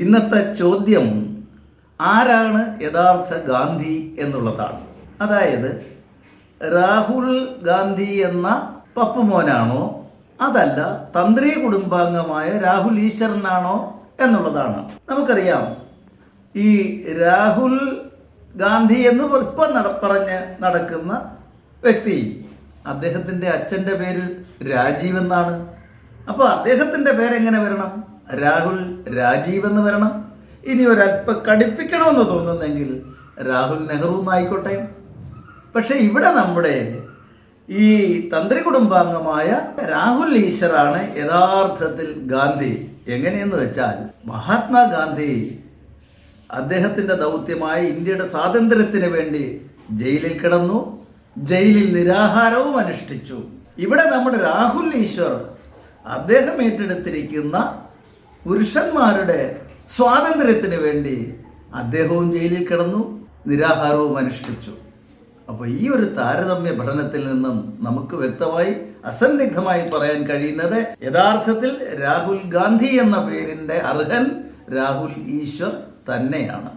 ഇന്നത്തെ ചോദ്യം ആരാണ് യഥാർത്ഥ ഗാന്ധി എന്നുള്ളതാണ്. അതായത് രാഹുൽ ഗാന്ധി എന്ന പപ്പുമോനാണോ അതല്ല തന്ത്രി കുടുംബാംഗമായ രാഹുൽ ഈശ്വരനാണോ എന്നുള്ളതാണ്. നമുക്കറിയാം, ഈ രാഹുൽ ഗാന്ധി എന്ന് ഇപ്പം പറഞ്ഞ് നടക്കുന്ന വ്യക്തി, അദ്ദേഹത്തിൻ്റെ അച്ഛൻ്റെ പേര് രാജീവ് എന്നാണ്. അപ്പോൾ അദ്ദേഹത്തിൻ്റെ പേരെങ്ങനെ വരണം? രാഹുൽ രാജീവ് എന്ന് വരണം. ഇനി ഒരല്പം കടുപ്പിക്കണമെന്ന് തോന്നുന്നെങ്കിൽ രാഹുൽ നെഹ്റു എന്നായിക്കോട്ടെ. പക്ഷെ ഇവിടെ നമ്മുടെ ഈ തന്ത്രി കുടുംബാംഗമായ രാഹുൽ ഈശ്വറാണ് യഥാർത്ഥത്തിൽ ഗാന്ധി. എങ്ങനെയെന്ന് വെച്ചാൽ, മഹാത്മാഗാന്ധി അദ്ദേഹത്തിൻ്റെ ദൗത്യമായ ഇന്ത്യയുടെ സ്വാതന്ത്ര്യത്തിന് വേണ്ടി ജയിലിൽ കിടന്നു, ജയിലിൽ നിരാഹാരവും അനുഷ്ഠിച്ചു. ഇവിടെ നമ്മുടെ രാഹുൽ ഈശ്വർ അദ്ദേഹം ഏറ്റെടുത്തിരിക്കുന്ന പുരുഷന്മാരുടെ സ്വാതന്ത്ര്യത്തിന് വേണ്ടി അദ്ദേഹവും ജയിലിൽ കിടന്നു, നിരാഹാരവും അനുഷ്ഠിച്ചു. അപ്പോൾ ഈ ഒരു താരതമ്യ പഠനത്തിൽ നിന്നും നമുക്ക് വ്യക്തമായി അസന്ദിഗ്ധമായി പറയാൻ കഴിയുന്നത് യഥാർത്ഥത്തിൽ രാഹുൽ ഗാന്ധി എന്ന പേരിൻ്റെ അർഹൻ രാഹുൽ ഈശ്വർ തന്നെയാണ്.